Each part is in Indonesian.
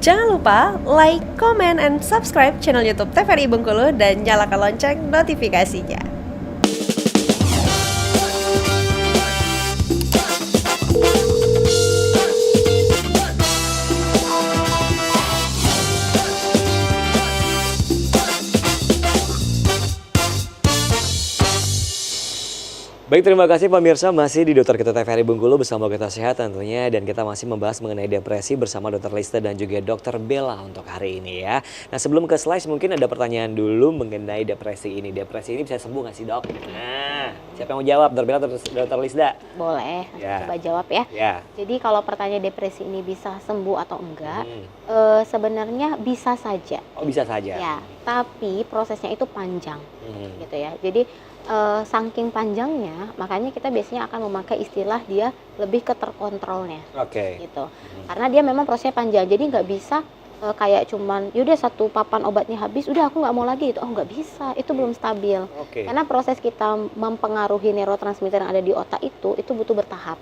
Jangan lupa like, comment, and subscribe channel YouTube TVRI Bengkulu dan nyalakan lonceng notifikasinya. Baik, terima kasih pemirsa, masih di Dokter Kita TVRI Bengkulu bersama Kita Sehat tentunya, dan kita masih membahas mengenai depresi bersama Dokter Lista dan juga Dokter Bella untuk hari ini ya. Nah, sebelum ke slides mungkin ada pertanyaan dulu mengenai depresi ini. Depresi ini bisa sembuh nggak sih, Dok? Nah, siapa yang mau jawab? Dokter Bella atau Dokter Lista? Boleh, Ya. coba jawab ya. Ya. Jadi kalau pertanyaan depresi ini bisa sembuh atau enggak, sebenarnya bisa saja. Oh, bisa saja. Ya, tapi prosesnya itu panjang, gitu ya. Jadi saking panjangnya, makanya kita biasanya akan memakai istilah dia lebih ke terkontrolnya, Oke. gitu. Karena dia memang prosesnya panjang, jadi nggak bisa kayak cuman yaudah satu papan obatnya habis, udah aku nggak mau lagi itu. Oh, nggak bisa, itu belum stabil. Oke. Karena proses kita mempengaruhi neurotransmitter yang ada di otak itu butuh bertahap,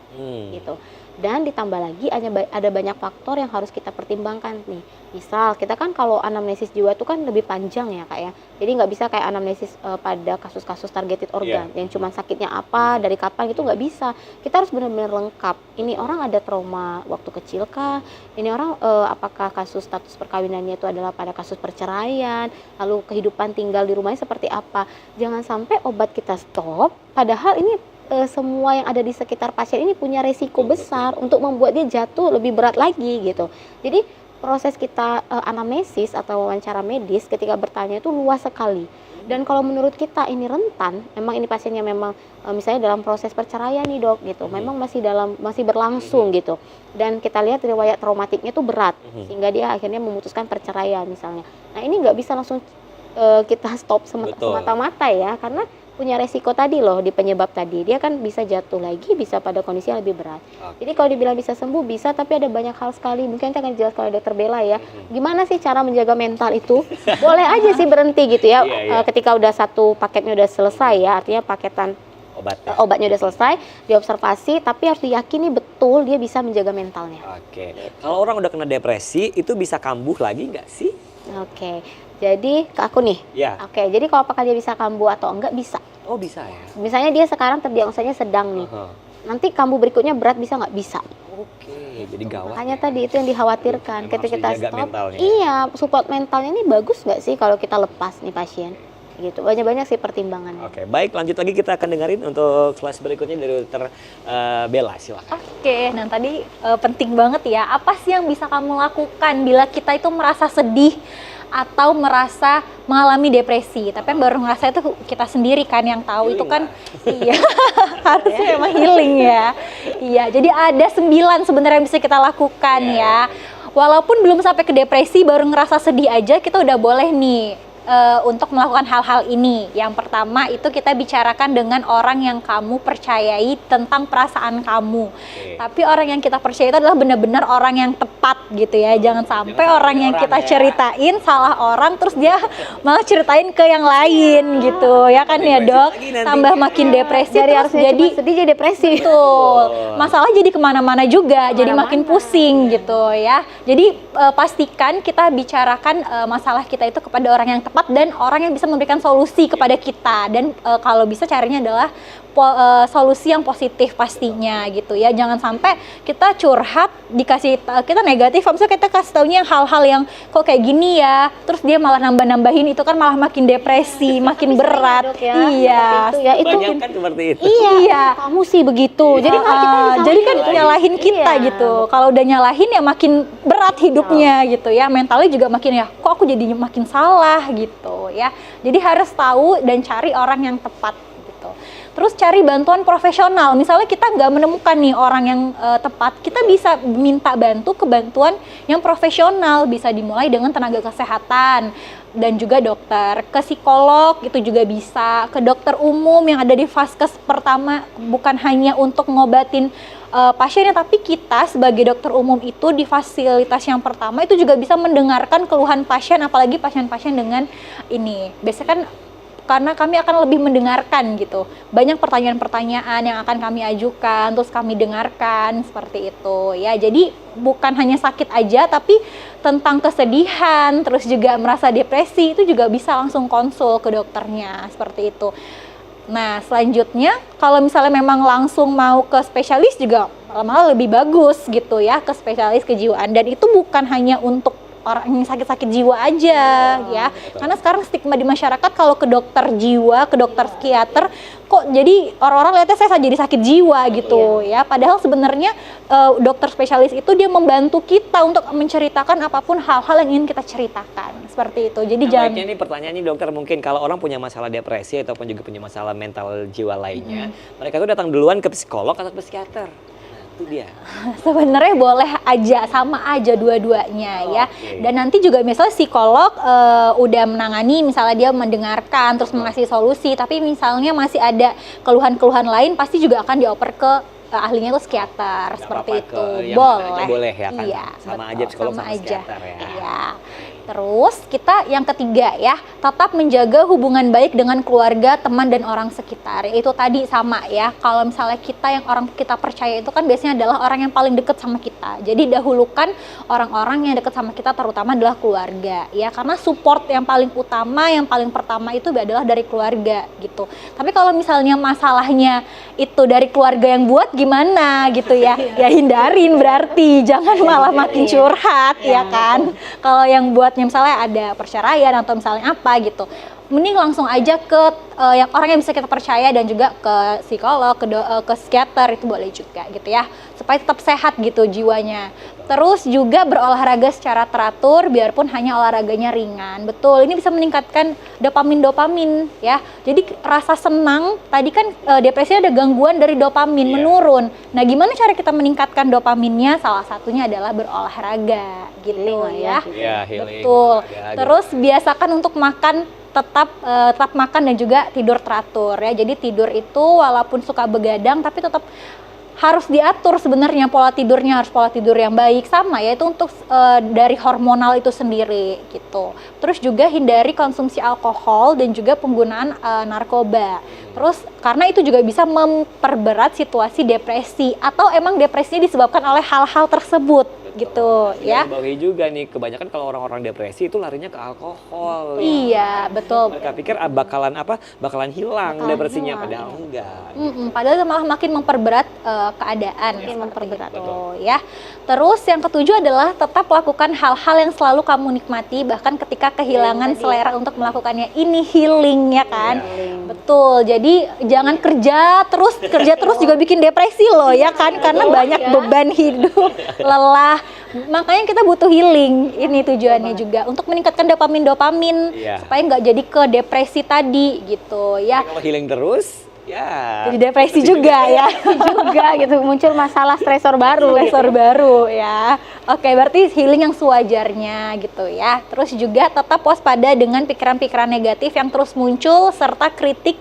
gitu. Dan ditambah lagi ada banyak faktor yang harus kita pertimbangkan nih. Misal kita kan kalau anamnesis jiwa itu kan lebih panjang ya Kak ya. Jadi nggak bisa kayak anamnesis pada kasus-kasus targeted organ yang cuma sakitnya apa, dari kapan gitu, nggak bisa. Kita harus benar-benar lengkap. Ini orang ada trauma waktu kecil kah? Ini orang apakah kasus status perkawinannya itu adalah pada kasus perceraian? Lalu kehidupan tinggal di rumahnya seperti apa? Jangan sampai obat kita stop, padahal ini semua yang ada di sekitar pasien ini punya resiko besar untuk membuat dia jatuh lebih berat lagi gitu. Jadi proses kita anamnesis atau wawancara medis ketika bertanya itu luas sekali. Dan kalau menurut kita ini rentan, memang ini pasiennya memang misalnya dalam proses perceraian nih Dok gitu, memang masih berlangsung gitu. Dan kita lihat riwayat traumatiknya itu berat sehingga dia akhirnya memutuskan perceraian misalnya. Nah, ini nggak bisa langsung kita stop semata-mata ya, karena punya resiko tadi loh di penyebab tadi. Dia kan bisa jatuh lagi, bisa pada kondisi yang lebih berat. Jadi kalau dibilang bisa sembuh, bisa, tapi ada banyak hal sekali. Mungkin kita akan jelaskan oleh Dokter Bella ya. Gimana sih cara menjaga mental itu? Boleh aja sih berhenti gitu ya. Ketika udah satu paketnya udah selesai ya, artinya paketan obatnya udah selesai, diobservasi, tapi harus diyakini betul dia bisa menjaga mentalnya. Oke. Kalau orang udah kena depresi, itu bisa kambuh lagi nggak sih? Oke. Jadi ke aku nih. Ya. Oke, jadi kalau apakah dia bisa kambuh atau enggak, bisa. Oh, bisa ya. Misalnya dia sekarang terdiagnosanya sedang nih. Nanti kambuh berikutnya berat, bisa nggak? Bisa. Oke, jadi gawat. Makanya tadi itu yang dikhawatirkan. Ketika kita stop, mentalnya. iya, support mentalnya ini bagus nggak sih kalau kita lepas nih pasien? Gitu. Banyak-banyak sih pertimbangannya. Oke, baik, lanjut lagi kita akan dengerin untuk kelas berikutnya dari Dokter Bella, silakan. Oke, nah tadi penting banget ya, apa sih yang bisa kamu lakukan bila kita itu merasa sedih atau merasa mengalami depresi? Tapi yang baru ngerasa itu kita sendiri kan yang tahu. Healing itu kan iya harusnya memang healing ya. Iya, jadi ada 9 sebenarnya yang bisa kita lakukan ya. Walaupun belum sampai ke depresi, baru ngerasa sedih aja kita udah boleh nih untuk melakukan hal-hal ini. Yang pertama itu kita bicarakan dengan orang yang kamu percayai tentang perasaan kamu. Tapi orang yang kita percaya itu adalah benar-benar orang yang tepat gitu ya. Jangan sampai orang yang kita ceritain salah orang terus dia malah ceritain ke yang lain gitu ya kan ya Dok. Tambah makin depresi Dari terus harusnya jadi cuma sedih jadi depresi. Betul. Masalah jadi kemana-mana juga, jadi makin pusing gitu ya. Jadi pastikan kita bicarakan masalah kita itu kepada orang yang tepat dan orang yang bisa memberikan solusi kepada kita. Dan kalau bisa carinya adalah solusi yang positif pastinya gitu ya. Jangan sampai kita curhat dikasih kita negatif, misalnya kita kasih taunya yang hal-hal yang kok kayak gini ya, terus dia malah nambah-nambahin, itu kan malah makin depresi, makin berat. Iya, itu Banyak kan seperti itu. Iya, kamu sih begitu. Jadi Jadi kan nyalahin kita gitu. Kalau udah nyalahin ya makin berat hidupnya gitu ya. Mentalnya juga makin ya, kok aku jadi makin salah gitu ya. Jadi harus tahu dan cari orang yang tepat gitu. Terus cari bantuan profesional. Misalnya kita nggak menemukan nih orang yang tepat, kita bisa minta bantuan yang profesional. Bisa dimulai dengan tenaga kesehatan dan juga dokter, ke psikolog itu juga bisa, ke dokter umum yang ada di vaskes pertama, bukan hanya untuk ngobatin pasiennya, tapi kita sebagai dokter umum itu di fasilitas yang pertama itu juga bisa mendengarkan keluhan pasien, apalagi pasien-pasien dengan ini. Biasanya kan karena kami akan lebih mendengarkan gitu. Banyak pertanyaan-pertanyaan yang akan kami ajukan, terus kami dengarkan seperti itu ya. Jadi bukan hanya sakit aja, tapi tentang kesedihan, terus juga merasa depresi itu juga bisa langsung konsul ke dokternya seperti itu. Nah, selanjutnya kalau misalnya memang langsung mau ke spesialis juga malah lebih bagus gitu ya, ke spesialis kejiwaan. Dan itu bukan hanya untuk orang yang sakit-sakit jiwa aja ya. Karena sekarang stigma di masyarakat kalau ke dokter jiwa, ke dokter psikiater, kok jadi orang-orang lihatnya saya jadi sakit jiwa gitu ya. Padahal sebenarnya dokter spesialis itu dia membantu kita untuk menceritakan apapun hal-hal yang ingin kita ceritakan. Seperti itu. Jadi jangan. Baiknya nih pertanyaannya dokter, mungkin kalau orang punya masalah depresi ataupun juga punya masalah mental jiwa lainnya, mereka tuh datang duluan ke psikolog atau ke psikiater? Itu dia. Sebenarnya boleh aja, sama aja dua-duanya ya. Dan nanti juga misalnya psikolog udah menangani, misalnya dia mendengarkan terus mengasih solusi, tapi misalnya masih ada keluhan-keluhan lain, pasti juga akan dioper ke ahlinya itu psikiater. Seperti itu. Boleh ya kan? Iya, sama betul, aja psikolog sama aja. psikiater ya. Iya. Terus kita yang ketiga ya, tetap menjaga hubungan baik dengan keluarga, teman dan orang sekitar. Itu tadi sama ya, kalau misalnya kita yang orang kita percaya itu kan biasanya adalah orang yang paling dekat sama kita. Jadi dahulukan orang-orang yang dekat sama kita, terutama adalah keluarga ya, karena support yang paling utama, yang paling pertama itu adalah dari keluarga gitu. Tapi kalau misalnya masalahnya itu dari keluarga yang buat gimana gitu ya, ya hindarin berarti, jangan malah makin curhat ya kan. Kalau yang buat misalnya ada perceraian atau misalnya apa gitu, mending langsung aja ke yang orang yang bisa kita percaya, dan juga ke psikolog, ke psikiater itu boleh juga gitu ya, supaya tetap sehat gitu jiwanya. Terus juga berolahraga secara teratur, biarpun hanya olahraganya ringan. Betul, ini bisa meningkatkan dopamin ya. Jadi rasa senang, tadi kan depresi ada gangguan dari dopamin menurun. Nah, gimana cara kita meningkatkan dopaminnya? Salah satunya adalah berolahraga gitu ya. Healing. Betul. Olahraga. Terus biasakan untuk makan tetap makan dan juga tidur teratur ya. Jadi tidur itu walaupun suka begadang tapi tetap harus diatur sebenarnya, pola tidurnya harus pola tidur yang baik, sama ya itu untuk dari hormonal itu sendiri gitu. Terus juga hindari konsumsi alkohol dan juga penggunaan narkoba. Terus karena itu juga bisa memperberat situasi depresi, atau emang depresinya disebabkan oleh hal-hal tersebut gitu ya. Bawahi juga nih, kebanyakan kalau orang-orang depresi itu larinya ke alkohol. Iya, betul. Mereka pikir bakalan hilang depresinya, padahal enggak. Padahal malah makin memperberat keadaan. Makin memperberat. Betul ya. Terus yang ketujuh adalah tetap lakukan hal-hal yang selalu kamu nikmati, bahkan ketika kehilangan selera untuk melakukannya. Ini healing ya kan. Betul. Jadi jangan kerja terus juga bikin depresi loh ya kan, karena banyak beban hidup, lelah. Makanya kita butuh healing, ini tujuannya juga untuk meningkatkan dopamin supaya nggak jadi ke depresi tadi gitu ya. Kalau healing terus ya jadi depresi juga ya. juga gitu, muncul masalah stresor baru. Baru ya. Oke, berarti healing yang sewajarnya gitu ya. Terus juga tetap waspada dengan pikiran-pikiran negatif yang terus muncul, serta kritik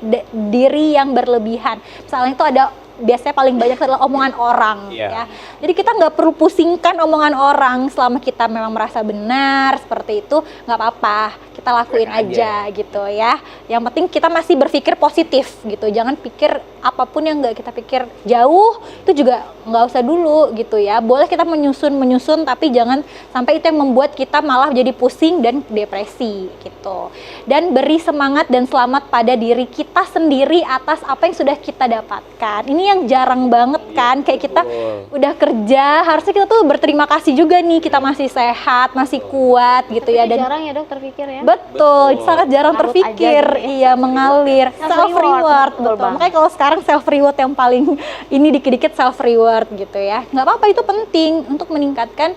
diri yang berlebihan. Misalnya itu ada, biasanya paling banyak adalah omongan orang ya. Jadi kita nggak perlu pusingkan omongan orang, selama kita memang merasa benar seperti itu, nggak apa-apa, kita lakuin aja gitu ya. Yang penting kita masih berpikir positif gitu, jangan pikir apapun yang nggak kita pikir jauh itu juga nggak usah dulu gitu ya. Boleh kita menyusun, tapi jangan sampai itu yang membuat kita malah jadi pusing dan depresi gitu. Dan beri semangat dan selamat pada diri kita sendiri atas apa yang sudah kita dapatkan. Ini yang jarang banget kan, kayak kita udah kerja, harusnya kita tuh berterima kasih juga nih, kita masih sehat, masih kuat gitu ya. Dan jarang ya dok terpikir ya. Betul, sangat jarang terpikir, iya, mengalir, self reward, betul. Makanya kalau sekarang self reward yang paling ini, dikit-dikit self reward gitu ya. Nggak apa-apa, itu penting untuk meningkatkan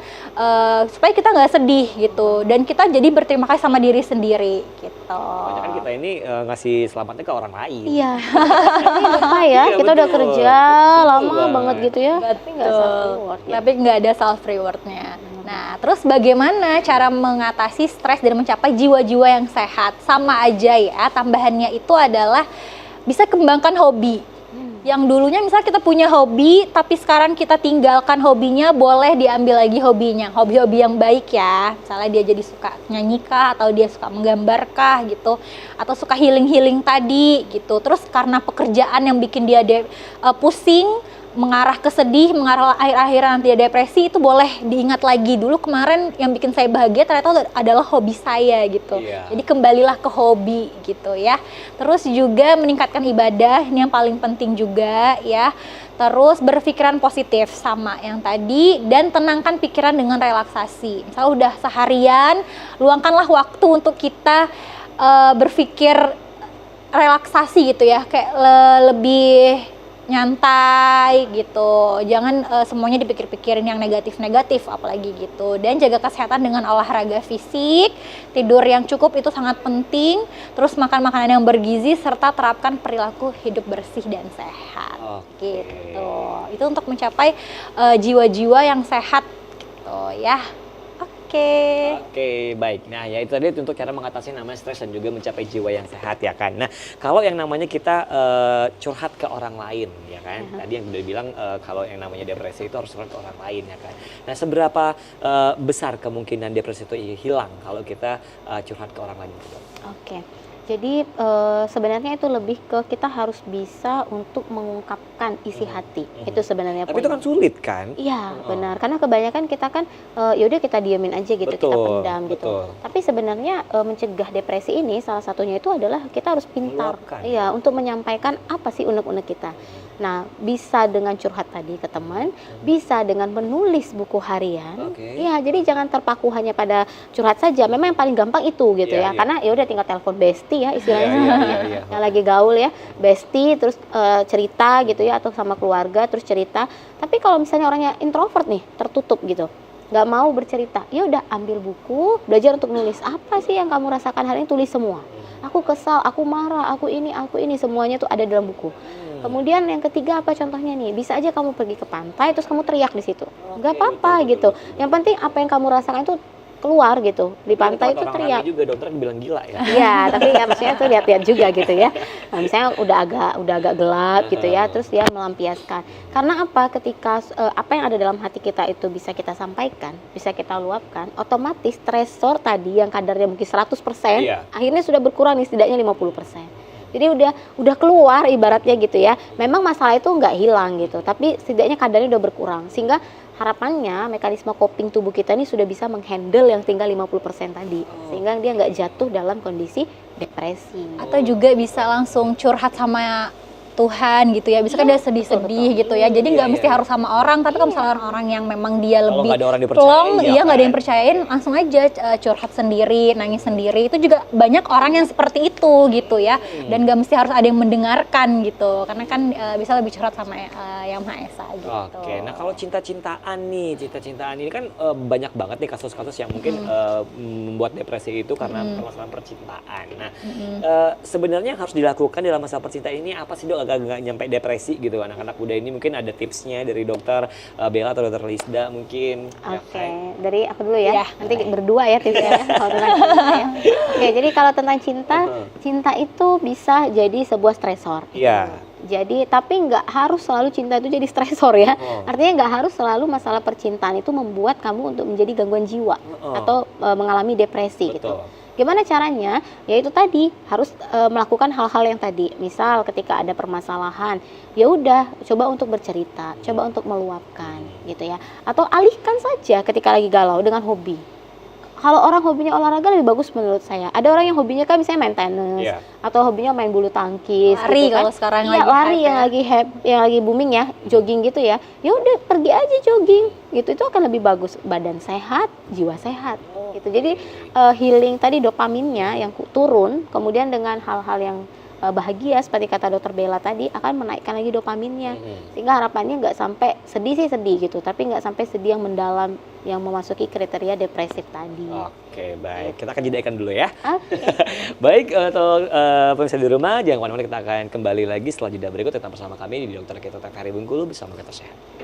supaya kita nggak sedih gitu, dan kita jadi berterima kasih sama diri sendiri gitu. Kan kita ini ngasih selamatnya ke orang lain. Iya. Ini lupa ya, kita udah kerja lama banget gitu ya. Tapi nggak self reward. Tapi nggak ada self rewardnya. Nah, terus bagaimana cara mengatasi stres dan mencapai jiwa-jiwa yang sehat? Sama aja ya, tambahannya itu adalah bisa kembangkan hobi. Yang dulunya misalnya kita punya hobi, tapi sekarang kita tinggalkan hobinya, boleh diambil lagi hobinya. Hobi-hobi yang baik ya. Misalnya dia jadi suka nyanyi kah, atau dia suka menggambar kah gitu. Atau suka healing-healing tadi gitu. Terus karena pekerjaan yang bikin dia pusing, mengarah ke sedih, mengarah akhir-akhir nanti depresi, itu boleh diingat lagi dulu kemarin yang bikin saya bahagia ternyata adalah hobi saya gitu. Jadi kembalilah ke hobi gitu ya. Terus juga meningkatkan ibadah, ini yang paling penting juga ya. Terus berpikiran positif sama yang tadi, dan tenangkan pikiran dengan relaksasi. Misalnya udah seharian, luangkanlah waktu untuk kita berpikir relaksasi gitu ya, kayak lebih nyantai gitu, jangan semuanya dipikir-pikirin yang negatif-negatif apalagi gitu. Dan jaga kesehatan dengan olahraga fisik, tidur yang cukup itu sangat penting, terus makan makanan yang bergizi, serta terapkan perilaku hidup bersih dan sehat. Gitu. Itu untuk mencapai jiwa-jiwa yang sehat gitu ya. Oke, baik. Nah, ya itu tadi untuk cara mengatasi namanya stres dan juga mencapai jiwa yang sehat ya kan. Nah, kalau yang namanya kita curhat ke orang lain ya kan. Tadi yang udah bilang kalau yang namanya depresi itu harus curhat ke orang lain ya kan. Nah, seberapa besar kemungkinan depresi itu hilang kalau kita curhat ke orang lain gitu? Oke. Jadi sebenarnya itu lebih ke kita harus bisa untuk mengungkapkan isi hati. Itu sebenarnya Tapi itu kan sulit kan? Iya, benar. Karena kebanyakan kita kan yaudah kita diemin aja gitu, kita pendam gitu. Tapi sebenarnya mencegah depresi ini salah satunya itu adalah kita harus pintar. Iya, untuk menyampaikan apa sih unek-unek kita. Nah, bisa dengan curhat tadi ke teman, bisa dengan menulis buku harian. Iya, jadi jangan terpaku hanya pada curhat saja. Memang yang paling gampang itu gitu ya. Karena ya udah tinggal telepon bestie ya istilahnya. Yang lagi gaul ya, bestie terus cerita gitu ya, atau sama keluarga terus cerita. Tapi kalau misalnya orangnya introvert nih, tertutup gitu, nggak mau bercerita, ya udah ambil buku, belajar untuk nulis. Apa sih yang kamu rasakan hari ini, tulis semua. Aku kesal, aku marah, aku ini, semuanya tuh ada dalam buku. Kemudian yang ketiga apa contohnya nih? Bisa aja kamu pergi ke pantai terus kamu teriak di situ. Nggak apa-apa gitu. Yang penting apa yang kamu rasakan itu keluar gitu. Di pantai itu teriak. Juga dokter bilang gila ya. Iya, tapi ya maksudnya tuh lihat-lihat juga gitu ya. Nah, misalnya udah agak gelap gitu ya, terus dia melampiaskan. Karena apa? Ketika apa yang ada dalam hati kita itu bisa kita sampaikan, bisa kita luapkan, otomatis stresor tadi yang kadarnya mungkin 100%, akhirnya sudah berkurang nih setidaknya 50%. Jadi udah keluar ibaratnya gitu ya. Memang masalah itu nggak hilang gitu, tapi setidaknya kadarnya udah berkurang. Sehingga harapannya mekanisme coping tubuh kita ini sudah bisa menghandle yang tinggal 50% tadi. Sehingga dia nggak jatuh dalam kondisi depresi. Atau juga bisa langsung curhat sama Tuhan gitu ya, bisa kan dia sedih-sedih gitu ya, jadi nggak mesti harus sama orang, tapi kalau misalnya orang-orang yang memang dia lebih plong, iya nggak ada yang percayain, langsung aja curhat sendiri, nangis sendiri, itu juga banyak orang yang seperti itu gitu ya, dan nggak mesti harus ada yang mendengarkan gitu, karena kan bisa lebih curhat sama Yang Maha Esa gitu. Oke, nah kalau cinta-cintaan ini kan banyak banget nih kasus-kasus yang mungkin membuat depresi itu karena permasalahan percintaan. Nah, sebenarnya yang harus dilakukan dalam masa percintaan ini apa sih dok? Agak nggak nyampe depresi gitu anak-anak muda ini, mungkin ada tipsnya dari dokter Bella atau dokter Lisda mungkin. Oke, dari aku dulu ya. Nanti berdua ya tipsnya ya, kalau tentang cinta ya. Oke, jadi kalau tentang cinta, cinta itu bisa jadi sebuah stresor. Iya. Jadi tapi nggak harus selalu cinta itu jadi stresor ya. Artinya nggak harus selalu masalah percintaan itu membuat kamu untuk menjadi gangguan jiwa atau mengalami depresi gitu. Gimana caranya? Ya itu tadi harus melakukan hal-hal yang tadi. Misal ketika ada permasalahan, ya udah coba untuk bercerita, coba untuk meluapkan gitu ya. Atau alihkan saja ketika lagi galau dengan hobi. Kalau orang hobinya olahraga lebih bagus menurut saya. Ada orang yang hobinya kan misalnya main tenis atau hobinya main bulu tangkis, lari gitu kan. Kalau sekarang lagi lari yang lagi booming ya, jogging gitu ya. Ya udah pergi aja jogging. Gitu itu akan lebih bagus, badan sehat, jiwa sehat. Gitu. Jadi healing tadi dopaminnya yang turun, kemudian dengan hal-hal yang bahagia seperti kata dokter Bella tadi akan menaikkan lagi dopaminnya, sehingga harapannya nggak sampai sedih gitu, tapi nggak sampai sedih yang mendalam yang memasuki kriteria depresif tadi. Oke, baik, kita akan jadikan dulu ya. Baik, untuk pemirsa di rumah jangan kemana-mana, kita akan kembali lagi setelah jeda berikut tetap bersama kami di Dokter Kita TVRI Bengkulu bersama Kata Sehat.